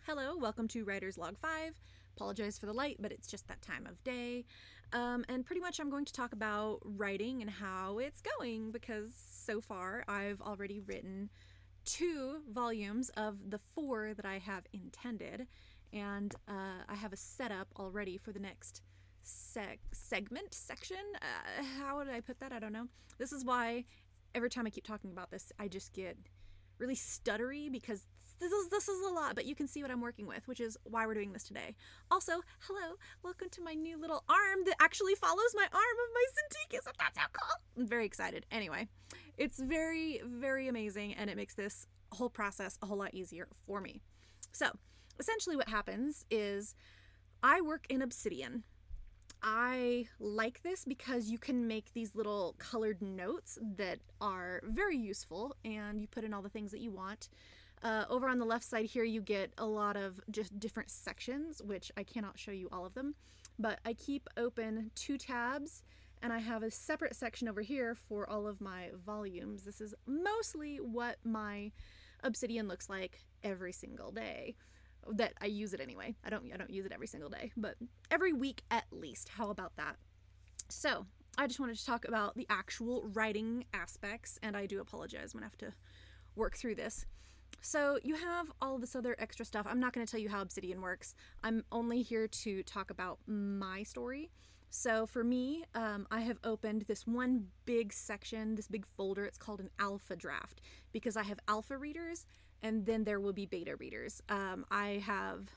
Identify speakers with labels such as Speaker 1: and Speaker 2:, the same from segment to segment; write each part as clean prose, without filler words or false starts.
Speaker 1: Hello, welcome to Writer's Log 5. Apologize for the light, but it's just that time of day. And pretty much I'm going to talk about writing and how it's going because so far I've already written 2 volumes of the 4 that I have intended, and I have a setup already for the next section. How would I put that? I don't know. This is why every time I keep talking about this, I just get really stuttery because this is a lot, but you can see what I'm working with, which is why we're doing this today. Also, hello, welcome to my new little arm that actually follows my arm of my Cintiq. Isn't that so cool? I'm very excited. Anyway, it's very, very amazing, and it makes this whole process a whole lot easier for me. So, essentially what happens is I work in Obsidian. I like this because you can make these little colored notes that are very useful, and you put in all the things that you want. Over on the left side here, you get a lot of just different sections, which I cannot show you all of them, but I keep open 2 tabs, and I have a separate section over here for all of my volumes. This is mostly what my Obsidian looks like every single day. That I use it anyway. I don't use it every single day, but every week at least. How about that? So I just wanted to talk about the actual writing aspects, and I do apologize. I'm gonna have to work through this. So you have all this other extra stuff. I'm not going to tell you how Obsidian works. I'm only here to talk about my story. So for me, I have opened this one big section, this big folder. It's called an alpha draft because I have alpha readers and then there will be beta readers. I have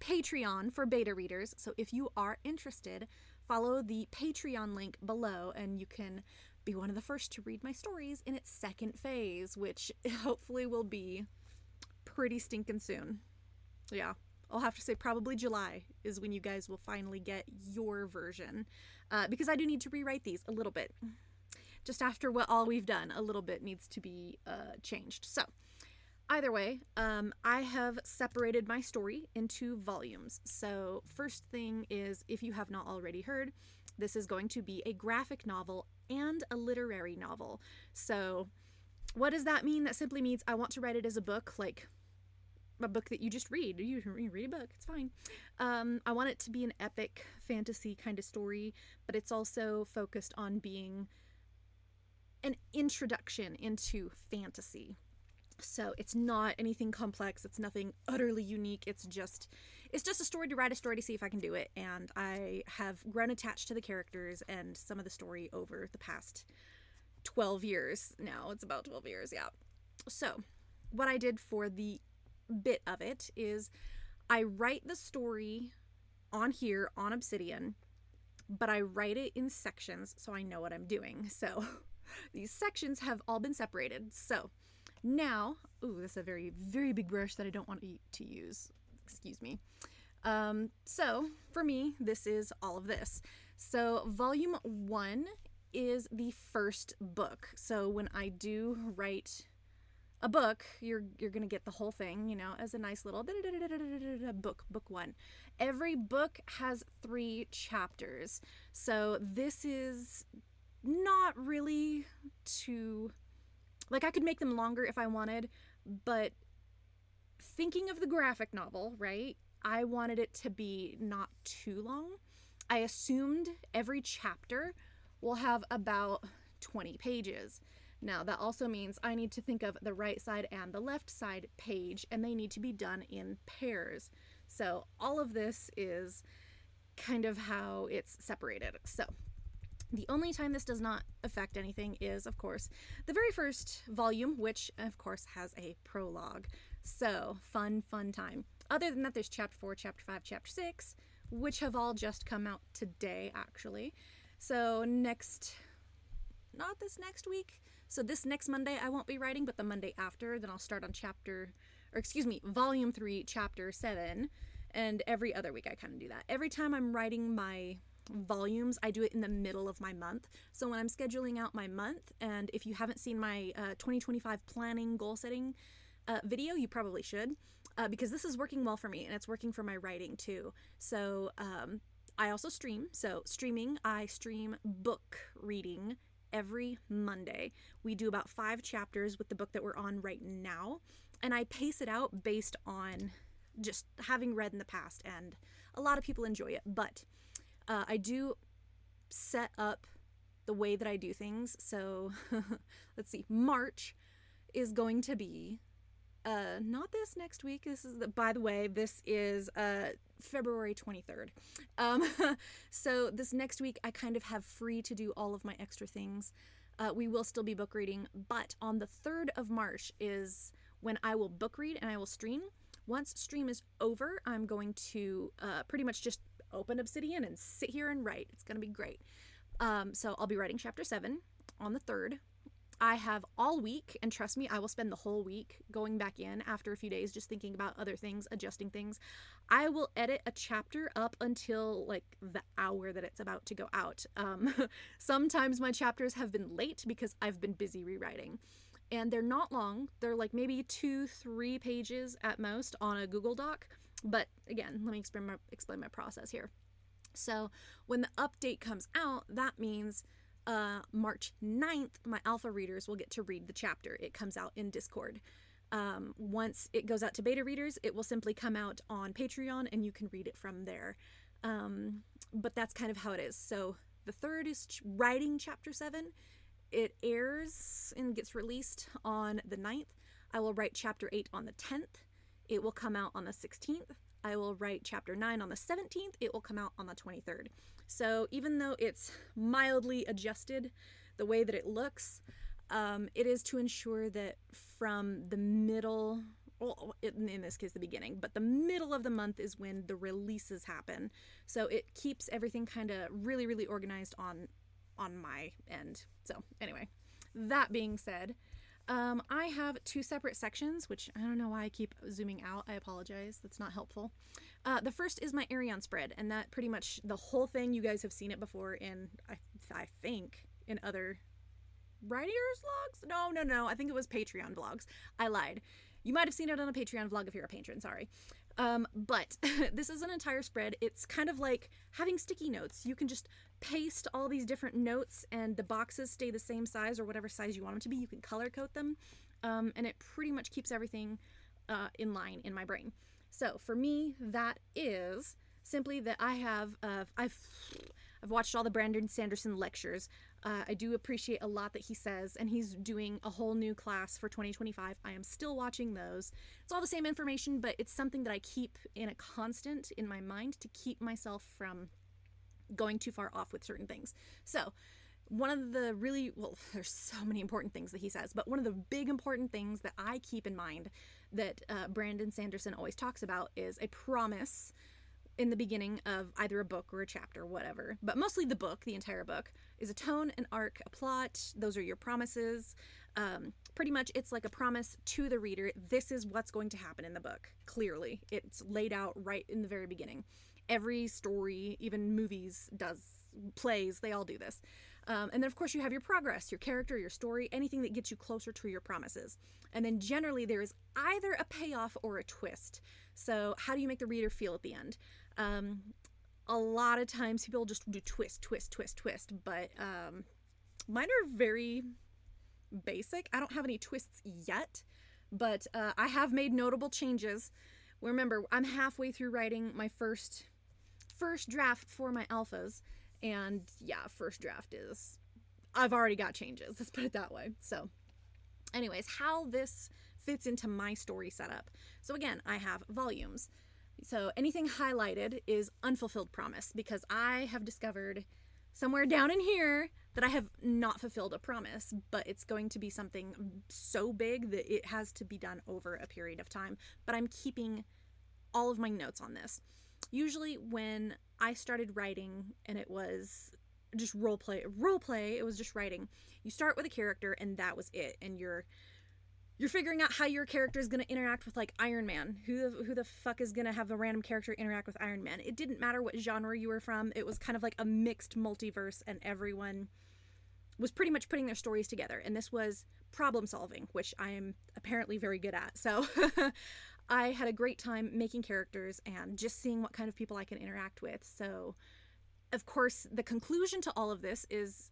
Speaker 1: Patreon for beta readers. So if you are interested, follow the Patreon link below and you can be one of the first to read my stories in its second phase, which hopefully will be pretty stinking soon. Yeah, I'll have to say probably July is when you guys will finally get your version, because I do need to rewrite these a little bit. Just after what all we've done, a little bit needs to be changed. So either way, I have separated my story into volumes. So first thing is, if you have not already heard, this is going to be a graphic novel and a literary novel. So what does that mean? That simply means I want to write it as a book, like a book that you just read. You read a book, it's fine. I want it to be an epic fantasy kind of story, but it's also focused on being an introduction into fantasy. So it's not anything complex. It's nothing utterly unique. It's just a story to write a story to see if I can do it. And I have grown attached to the characters and some of the story over the past 12 years. Now it's about 12 years. Yeah. So what I did for the bit of it is I write the story on here on Obsidian, but I write it in sections so I know what I'm doing. So these sections have all been separated. So now, this is a very, very big brush that I don't want to use. Excuse me. So for me, this is all of this. So volume 1 is the first book. So when I do write a book, you're gonna get the whole thing, as a nice little book 1. Every book has 3 chapters. So this is not really too... Like, I could make them longer if I wanted, but thinking of the graphic novel, right, I wanted it to be not too long. I assumed every chapter will have about 20 pages. Now, that also means I need to think of the right side and the left side page, and they need to be done in pairs. So all of this is kind of how it's separated. So the only time this does not affect anything is, of course, the very first volume, which, of course, has a prologue. So, fun time. Other than that, there's Chapter 4, Chapter 5, Chapter 6, which have all just come out today, actually. So, not this next week. So, this next Monday, I won't be writing, but the Monday after, then I'll start on Volume 3, Chapter 7, and every other week I kind of do that. Every time I'm writing my volumes, I do it in the middle of my month. So when I'm scheduling out my month, and if you haven't seen my 2025 planning goal setting video, you probably should, because this is working well for me and it's working for my writing too. So I also stream. So streaming, I stream book reading every Monday. We do about 5 chapters with the book that we're on right now, and I pace it out based on just having read in the past, and a lot of people enjoy it, but I do set up the way that I do things. So let's see, March is going to be not this next week. This is by the way, this is February 23rd. So this next week I kind of have free to do all of my extra things. We will still be book reading, but on the 3rd of March is when I will book read and I will stream. Once stream is over, I'm going to pretty much just open Obsidian and sit here and write. It's going to be great. So I'll be writing chapter 7 on the 3rd. I have all week, and trust me, I will spend the whole week going back in after a few days just thinking about other things, adjusting things. I will edit a chapter up until like the hour that it's about to go out. Sometimes my chapters have been late because I've been busy rewriting. And they're not long. They're like maybe 2-3 pages at most on a Google Doc. But again, let me explain my process here. So when the update comes out, that means March 9th, my alpha readers will get to read the chapter. It comes out in Discord. Once it goes out to beta readers, it will simply come out on Patreon and you can read it from there. But that's kind of how it is. So the 3rd is writing chapter 7. It airs and gets released on the 9th. I will write chapter 8 on the 10th. It will come out on the 16th. I will write chapter 9 on the 17th. It will come out on the 23rd. So even though it's mildly adjusted the way that it looks, it is to ensure that from the middle, well, in this case the beginning, but the middle of the month is when the releases happen. So it keeps everything kind of really, really organized on my end. So anyway, that being said, I have 2 separate sections, which I don't know why I keep zooming out. I apologize. That's not helpful. The first is my Arion spread, and that pretty much the whole thing, you guys have seen it before in, I think, in other writers vlogs? No. I think it was Patreon vlogs. I lied. You might have seen it on a Patreon vlog if you're a patron, sorry. But this is an entire spread. It's kind of like having sticky notes. You can just paste all these different notes and the boxes stay the same size or whatever size you want them to be. You can color code them. And it pretty much keeps everything in line in my brain. So for me, that is simply that I've watched all the Brandon Sanderson lectures. I do appreciate a lot that he says, and he's doing a whole new class for 2025. I am still watching those. It's all the same information, but it's something that I keep in a constant in my mind to keep myself from going too far off with certain things. So one of the really, well, there's so many important things that he says, but one of the big important things that I keep in mind that Brandon Sanderson always talks about is a promise in the beginning of either a book or a chapter, whatever, but mostly the book, the entire book, is a tone, an arc, a plot. Those are your promises. Pretty much it's like a promise to the reader. This is what's going to happen in the book. Clearly, it's laid out right in the very beginning. Every story, even movies, plays, they all do this. And then of course you have your progress, your character, your story, anything that gets you closer to your promises. And then generally there is either a payoff or a twist. So how do you make the reader feel at the end? A lot of times people just do twist, but mine are very basic. I don't have any twists yet, but I have made notable changes. Remember, I'm halfway through writing my first draft for my alphas, and yeah, first draft is, I've already got changes, let's put it that way. So anyways, how this fits into my story setup. So again, I have volumes. So anything highlighted is unfulfilled promise, because I have discovered somewhere down in here that I have not fulfilled a promise, but it's going to be something so big that it has to be done over a period of time. But I'm keeping all of my notes on this. Usually when I started writing and it was just role play, it was just writing. You start with a character and that was it, and you're figuring out how your character is going to interact with like Iron Man. Who the fuck is going to have a random character interact with Iron Man? It didn't matter what genre you were from. It was kind of like a mixed multiverse, and everyone was pretty much putting their stories together. And this was problem solving, which I am apparently very good at. So I had a great time making characters and just seeing what kind of people I can interact with. So of course the conclusion to all of this is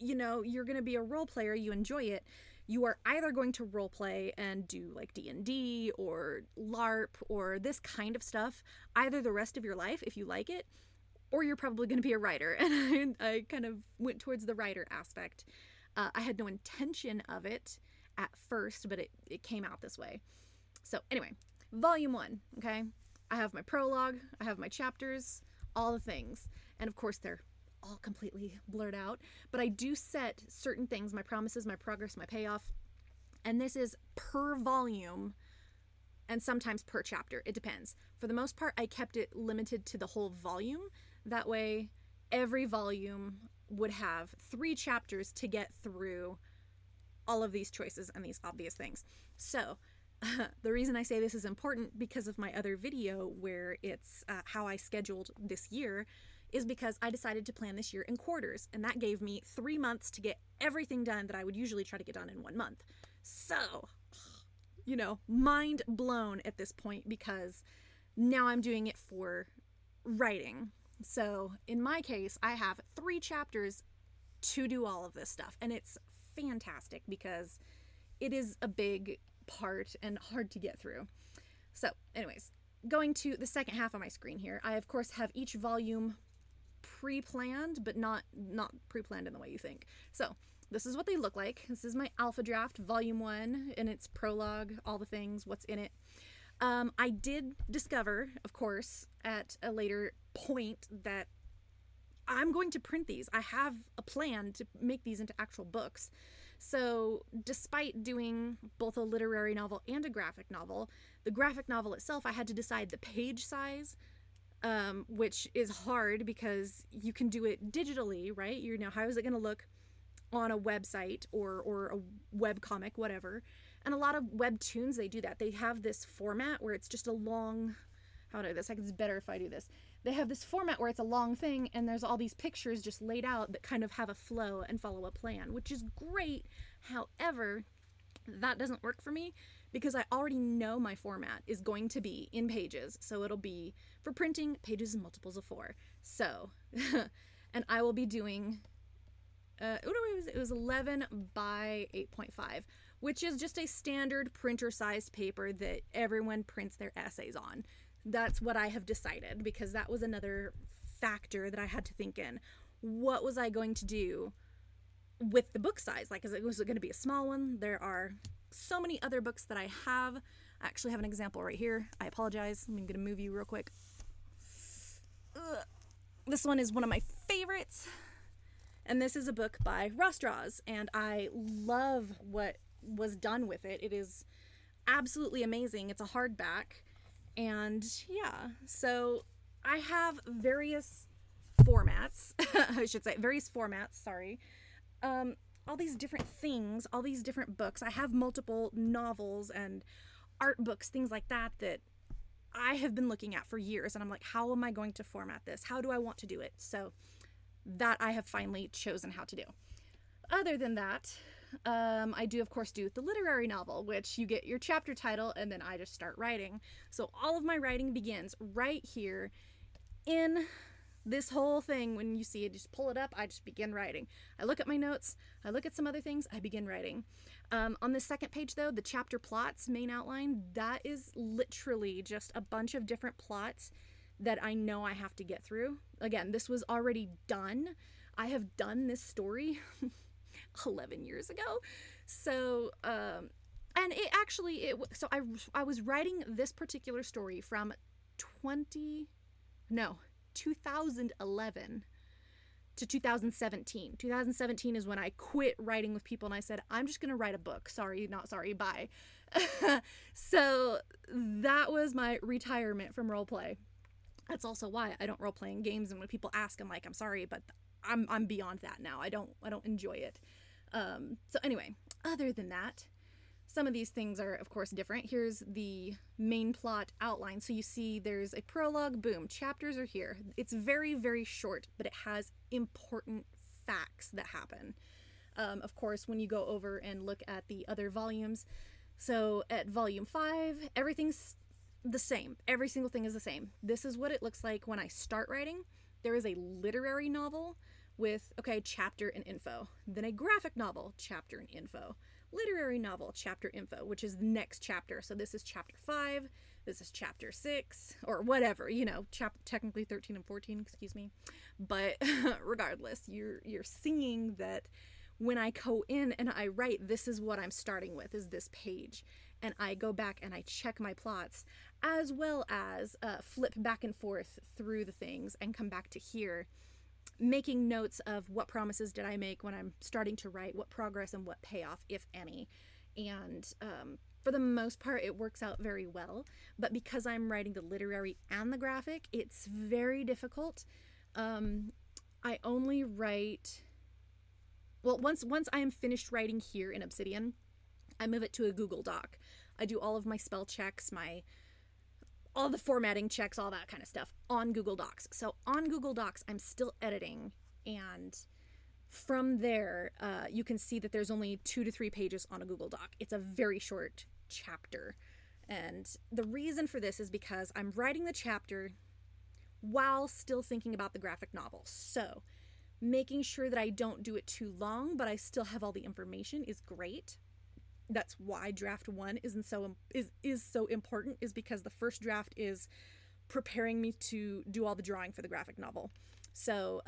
Speaker 1: you're going to be a role player, you enjoy it, you are either going to role play and do like D&D or LARP or this kind of stuff either the rest of your life if you like it, or you're probably going to be a writer. And I kind of went towards the writer aspect. I had no intention of it at first, but it came out this way. So anyway, volume 1, okay? I have my prologue, I have my chapters, all the things. And of course they're all completely blurred out, but I do set certain things, my promises, my progress, my payoff, and this is per volume and sometimes per chapter. It depends. For the most part, I kept it limited to the whole volume. That way, every volume would have 3 chapters to get through all of these choices and these obvious things. So, the reason I say this is important because of my other video where it's how I scheduled this year is because I decided to plan this year in quarters, and that gave me 3 months to get everything done that I would usually try to get done in 1 month. So, mind blown at this point because now I'm doing it for writing. So in my case, I have 3 chapters to do all of this stuff, and it's fantastic because it is a big part and hard to get through. So anyways, going to the second half of my screen here, I of course have each volume pre-planned, but not pre-planned in the way you think. So this is what they look like. This is my alpha draft, volume 1, and its prologue, all the things, what's in it. I did discover, of course, at a later point that I'm going to print these. I have a plan to make these into actual books. So despite doing both a literary novel and a graphic novel, the graphic novel itself, I had to decide the page size, which is hard because you can do it digitally, right? How is it going to look on a website or a web comic, whatever. And a lot of webtoons, they do that. They have this format where it's just a long, how do I do this? I think it's better if I do this. They have this format where it's a long thing and there's all these pictures just laid out that kind of have a flow and follow a plan, which is great. However, that doesn't work for me because I already know my format is going to be in pages. So it'll be, for printing, pages and multiples of 4. So, and I will be doing, it was 11 by 8.5, which is just a standard printer-sized paper that everyone prints their essays on. That's what I have decided because that was another factor that I had to think in. What was I going to do with the book size? Like, was it going to be a small one? There are so many other books that I have. I actually have an example right here. I apologize. I'm going to move you real quick. Ugh. This one is one of my favorites. And this is a book by Rostraws, and I love what was done with it. It is absolutely amazing. It's a hardback, and yeah, so I have various formats, I should say, sorry. All these different things, all these different books. I have multiple novels and art books, things like that I have been looking at for years, and I'm like, how am I going to format this? How do I want to do it? So that I have finally chosen how to do. Other than that, I do, of course, do the literary novel, which you get your chapter title, and then I just start writing. So all of my writing begins right here in this whole thing. When you see it, just pull it up, I just begin writing. I look at my notes, I look at some other things, I begin writing. On the second page, though, the chapter plots, main outline, that is literally just a bunch of different plots that I know I have to get through. Again, this was already done. I have done this story 11 years ago. So, and so I was writing this particular story from 2011 to 2017. 2017 is when I quit writing with people and I said, I'm just going to write a book. Sorry, not sorry, bye. So that was my retirement from roleplay. That's also why I don't role play in games, and when people ask, I'm like, I'm sorry, but I'm beyond that now. I don't enjoy it. So anyway, other than that, some of these things are, of course, different. Here's the main plot outline. So you see there's a prologue, boom, chapters are here. It's very, very short, but it has important facts that happen. Of course, when you go over and look at the other volumes, so at volume 5, everything's the same. Every single thing is the same. This is what it looks like when I start writing. There is a literary novel, with, okay, chapter and info. Then a graphic novel, chapter and info. Literary novel, chapter info, which is the next chapter. So this is chapter 5, this is chapter 6, or whatever, you know, technically 13 and 14, excuse me. But regardless, you're seeing that when I go in and I write, this is what I'm starting with, is this page. And I go back and I check my plots, as well as flip back and forth through the things and come back to here, making notes of what promises did I make when I'm starting to write, what progress and what payoff, if any. And for the most part, it works out very well. But because I'm writing the literary and the graphic, it's very difficult. I only write... Well, once I am finished writing here in Obsidian, I move it to a Google Doc. I do all of my spell checks, all the formatting checks, all that kind of stuff on Google Docs. So on Google Docs, I'm still editing, and from there, you can see that there's only 2 to 3 pages on a Google Doc. It's a very short chapter. And the reason for this is because I'm writing the chapter while still thinking about the graphic novel. So making sure that I don't do it too long, but I still have all the information is great. That's why draft 1 is so important, is because the first draft is preparing me to do all the drawing for the graphic novel. So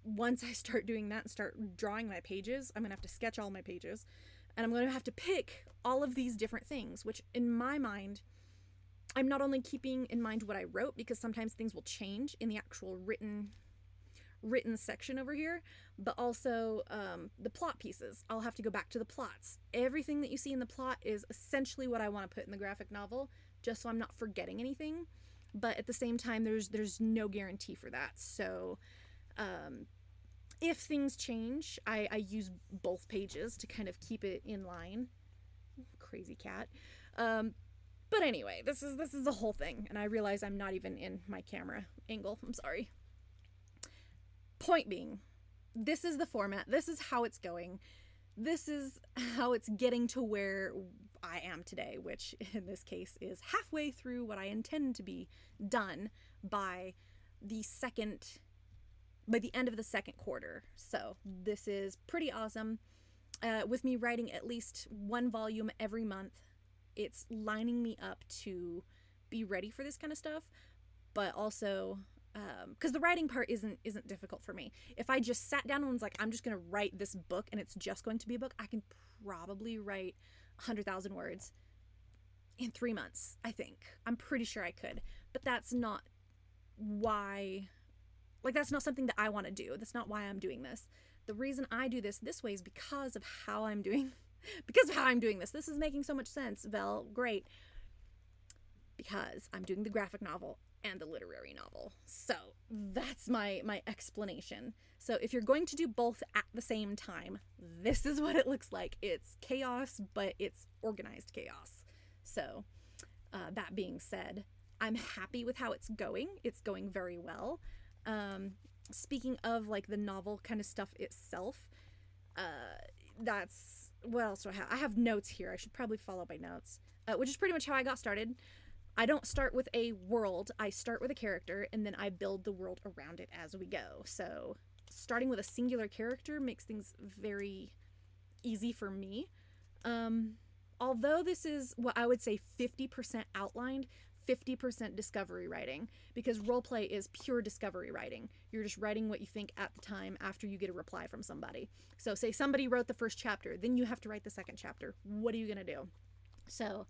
Speaker 1: once I start doing that and start drawing my pages, I'm gonna have to sketch all my pages, and I'm gonna have to pick all of these different things, which in my mind, I'm not only keeping in mind what I wrote, because sometimes things will change in the actual written section over here, but also the plot pieces. I'll have to go back to the plots. Everything that you see in the plot is essentially what I want to put in the graphic novel, just so I'm not forgetting anything. But at the same time, there's no guarantee for that. So if things change, I use both pages to kind of keep it in line. Crazy cat. But anyway, this is the whole thing, and I realize I'm not even in my camera angle. I'm sorry. Point being, this is the format, this is how it's going, this is how it's getting to where I am today, which in this case is halfway through what I intend to be done by the end of the second quarter. So this is pretty awesome. With me writing at least 1 volume every month, it's lining me up to be ready for this kind of stuff, but also because the writing part isn't difficult for me. If I just sat down and was like, I'm just gonna write this book and it's just going to be a book, I can probably write 100,000 words in 3 months. I think I'm pretty sure I could, but that's not why. Like, that's not something that I want to do. That's not why I'm doing this. The reason I do this way is because of how I'm doing. Because of how I'm doing this. This is making so much sense. Vel, great. Because I'm doing the graphic novel and the literary novel. So that's my explanation. So if you're going to do both at the same time, this is what it looks like. It's chaos, but it's organized chaos. So that being said, I'm happy with how it's going. It's going very well. Speaking of like the novel kind of stuff itself, that's what else do I have? I have notes here. I should probably follow my notes, which is pretty much how I got started. I don't start with a world, I start with a character, and then I build the world around it as we go. So starting with a singular character makes things very easy for me. Although this is what I would say 50% outlined, 50% discovery writing, because roleplay is pure discovery writing. You're just writing what you think at the time after you get a reply from somebody. So say somebody wrote the first chapter, then you have to write the second chapter. What are you going to do? So,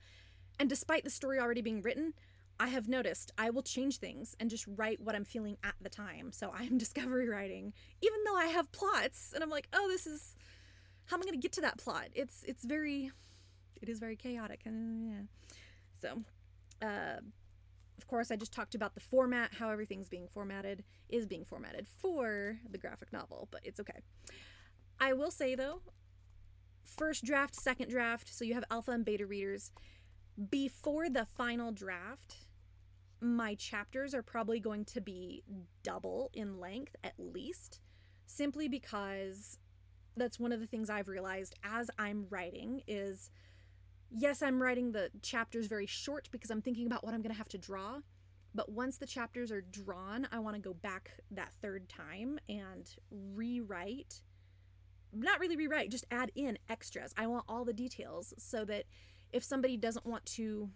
Speaker 1: and despite the story already being written, I have noticed I will change things and just write what I'm feeling at the time. So I'm discovery writing, even though I have plots, and I'm like, oh, this is, how am I going to get to that plot? It is very chaotic. Yeah. So, of course, I just talked about the format, how everything's being formatted for the graphic novel, but it's okay. I will say though, first draft, second draft, so you have alpha and beta readers. Before the final draft, my chapters are probably going to be double in length at least, simply because that's one of the things I've realized as I'm writing is, yes, I'm writing the chapters very short because I'm thinking about what I'm going to have to draw, But once the chapters are drawn, I want to go back that third time and rewrite. Not really rewrite, just add in extras. I want all the details so that if somebody doesn't want to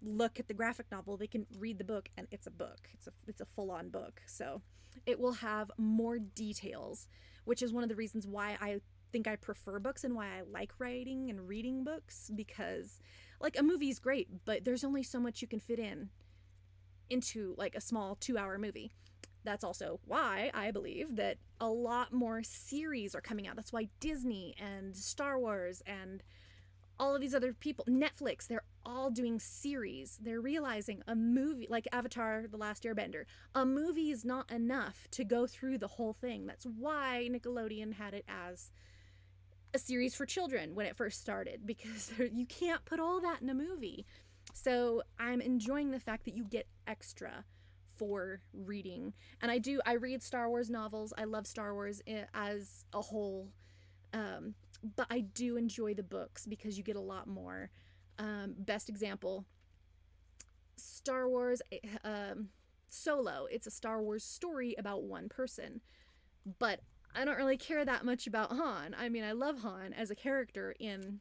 Speaker 1: look at the graphic novel, they can read the book, and it's a book. It's a full-on book. So it will have more details, which is one of the reasons why I think I prefer books and why I like writing and reading books, because like a movie is great, but there's only so much you can fit into like a small 2-hour movie. That's also why I believe that a lot more series are coming out. That's why Disney and Star Wars and all of these other people, Netflix, they're all doing series. They're realizing a movie, like Avatar, The Last Airbender, a movie is not enough to go through the whole thing. That's why Nickelodeon had it as a series for children when it first started, because you can't put all that in a movie. So I'm enjoying the fact that you get extra for reading. And I read Star Wars novels. I love Star Wars as a whole. But I do enjoy the books because you get a lot more. Best example, Star Wars Solo. It's a Star Wars story about one person. But I don't really care that much about Han. I mean, I love Han as a character in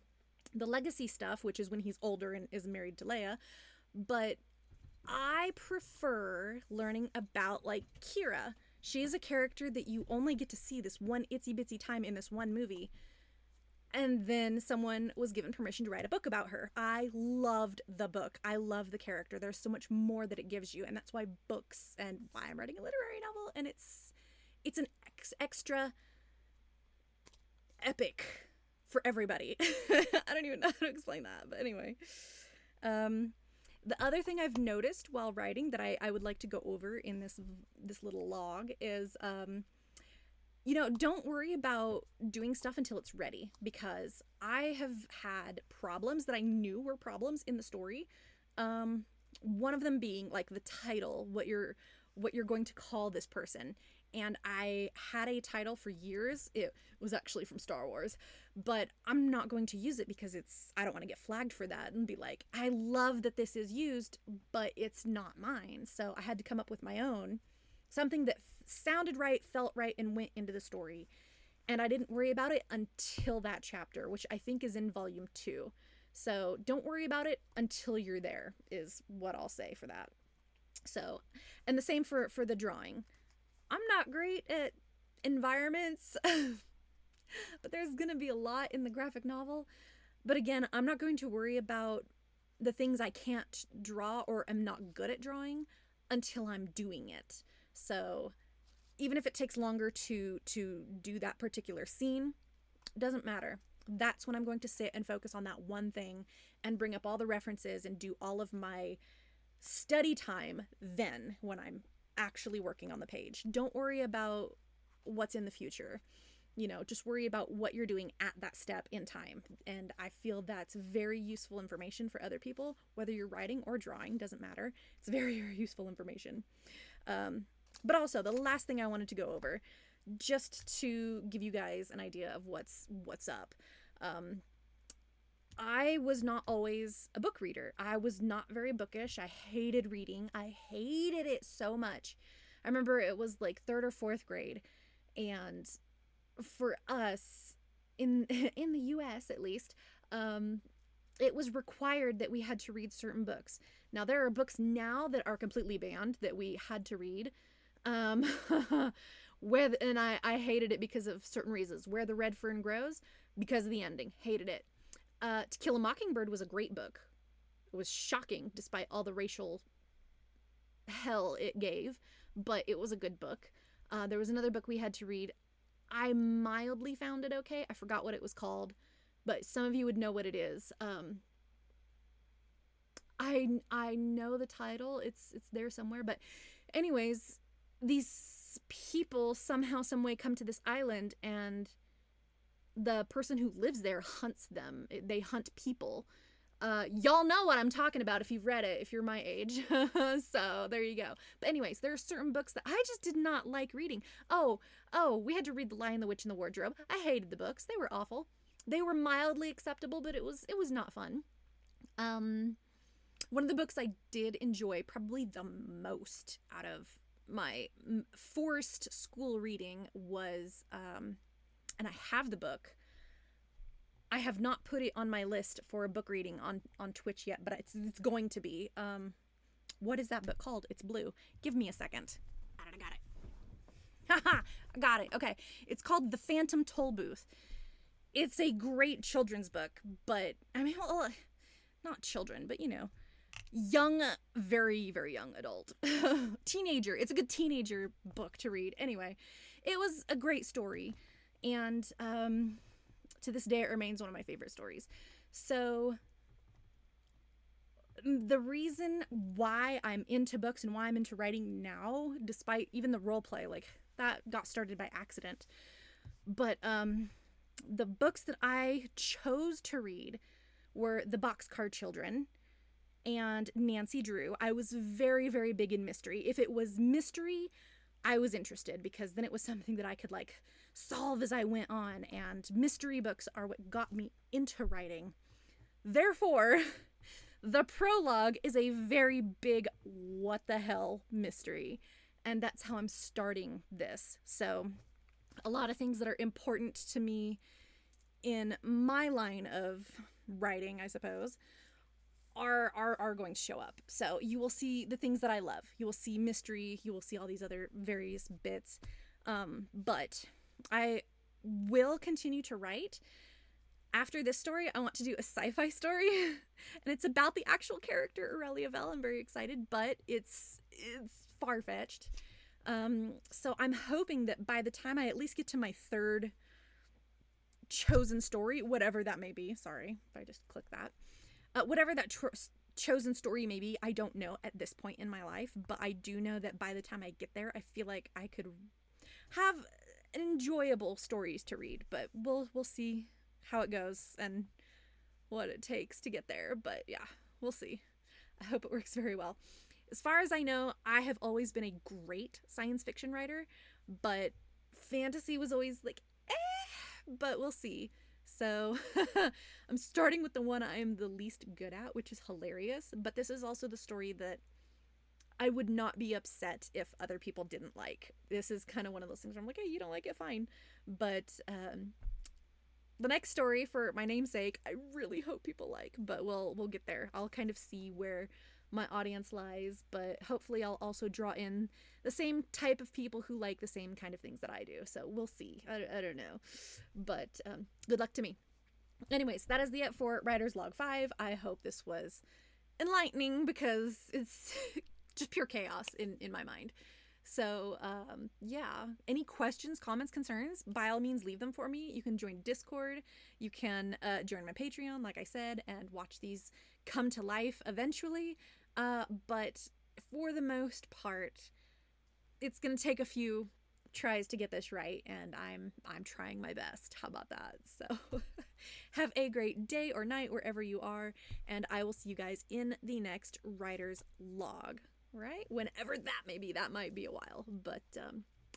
Speaker 1: the Legacy stuff, which is when he's older and is married to Leia. But I prefer learning about, like, Qi'ra. She is a character that you only get to see this one itsy bitsy time in this one movie. And then someone was given permission to write a book about her. I loved the book. I love the character. There's so much more that it gives you. And that's why books, and why I'm writing a literary novel. And it's an extra epic for everybody. I don't even know how to explain that. But anyway. The other thing I've noticed while writing that I would like to go over in this little log is, don't worry about doing stuff until it's ready, because I have had problems that I knew were problems in the story. One of them being like the title, what you're going to call this person. And I had a title for years. It was actually from Star Wars, but I'm not going to use it because I don't want to get flagged for that and be like, I love that this is used, but it's not mine. So I had to come up with my own, something that sounded right, felt right, and went into the story. And I didn't worry about it until that chapter, which I think is in volume 2. So don't worry about it until you're there, is what I'll say for that. So, and the same for the drawing. I'm not great at environments, but there's going to be a lot in the graphic novel. But again, I'm not going to worry about the things I can't draw or am not good at drawing until I'm doing it. So even if it takes longer to do that particular scene, doesn't matter. That's when I'm going to sit and focus on that one thing and bring up all the references and do all of my study time then when I'm actually working on the page. Don't worry about what's in the future. Just worry about what you're doing at that step in time. And I feel that's very useful information for other people, whether you're writing or drawing, doesn't matter. It's very, very useful information. But also, the last thing I wanted to go over, just to give you guys an idea of what's up. I was not always a book reader. I was not very bookish. I hated reading. I hated it so much. I remember it was like 3rd or 4th grade. And for us, in the US at least, it was required that we had to read certain books. Now, there are books now that are completely banned that we had to read. And I hated it because of certain reasons. Where the Red Fern Grows, because of the ending. Hated it. To Kill a Mockingbird was a great book. It was shocking despite all the racial hell it gave, but it was a good book. There was another book we had to read. I mildly found it okay. I forgot what it was called, but some of you would know what it is. I know the title. It's there somewhere, but anyways, these people somehow, some way come to this island, and the person who lives there hunts them. They hunt people. Y'all know what I'm talking about if you've read it, if you're my age. So there you go. But anyways, there are certain books that I just did not like reading. Oh, we had to read The Lion, the Witch, and the Wardrobe. I hated the books. They were awful. They were mildly acceptable, but it was not fun. One of the books I did enjoy probably the most out of my forced school reading was, and I have the book. I have not put it on my list for a book reading on Twitch yet, but it's going to be. What is that book called? It's blue. Give me a second. I got it. Haha, I got it. Okay. It's called The Phantom Toll Booth. It's a great children's book, but, I mean, well, not children, but, you know, young, very, very young adult. Teenager. It's a good teenager book to read. Anyway, it was a great story, and to this day it remains one of my favorite stories. So the reason why I'm into books and why I'm into writing now, despite even the role play, like, that got started by accident, but the books that I chose to read were The Boxcar Children and Nancy Drew. I was very, very big in mystery. If it was mystery, I was interested, because then it was something that I could, like, solve as I went on, and mystery books are what got me into writing. Therefore, the prologue is a very big what the hell mystery, and that's how I'm starting this. So a lot of things that are important to me in my line of writing, I suppose, are going to show up. So you will see the things that I love. You will see mystery. You will see all these other various bits. But I will continue to write. After this story, I want to do a sci-fi story, and it's about the actual character Aurelia Vel. I'm very excited, but it's far-fetched. So I'm hoping that by the time I at least get to my third chosen story, whatever that may be, sorry if I just click that, whatever that chosen story may be, I don't know at this point in my life, but I do know that by the time I get there, I feel like I could have enjoyable stories to read, but we'll see how it goes and what it takes to get there. But yeah, we'll see. I hope it works very well. As far as I know, I have always been a great science fiction writer, but fantasy was always like, but we'll see. So I'm starting with the one I am the least good at, which is hilarious, but this is also the story that I would not be upset if other people didn't like. This is kind of one of those things where I'm like, hey, you don't like it, fine. But the next story, for my namesake, I really hope people like, but we'll get there. I'll kind of see where my audience lies, but hopefully I'll also draw in the same type of people who like the same kind of things that I do. So we'll see. I don't know, but good luck to me. Anyways, that is the it for Writer's Log 5. I hope this was enlightening, because it's just pure chaos in my mind. So yeah, any questions, comments, concerns, by all means leave them for me. You can join Discord, you can join my Patreon, like I said, and watch these come to life eventually. But for the most part, it's gonna take a few tries to get this right, and I'm trying my best. How about that? So have a great day or night wherever you are, and I will see you guys in the next Writer's Log. Right? Whenever that may be. That might be a while, but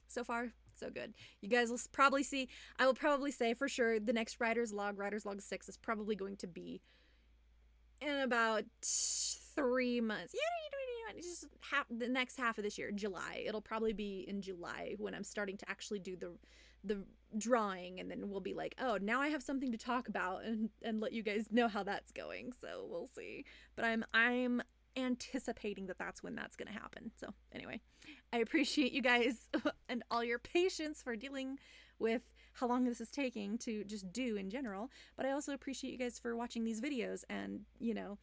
Speaker 1: so far so good. You guys will probably see, I will probably say for sure, the next Writer's Log 6, is probably going to be in about 3 months. Yeah, just the next half of this year, July. It'll probably be in July when I'm starting to actually do the drawing, and then we'll be like, oh, now I have something to talk about and let you guys know how that's going. So we'll see. But I'm anticipating that that's when that's going to happen. So anyway, I appreciate you guys and all your patience for dealing with how long this is taking to just do in general, but I also appreciate you guys for watching these videos and, you know,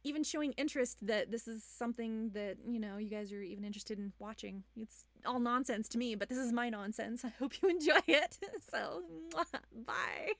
Speaker 1: even showing interest that this is something that, you know, you guys are even interested in watching. It's all nonsense to me, but this is my nonsense. I hope you enjoy it. So, bye.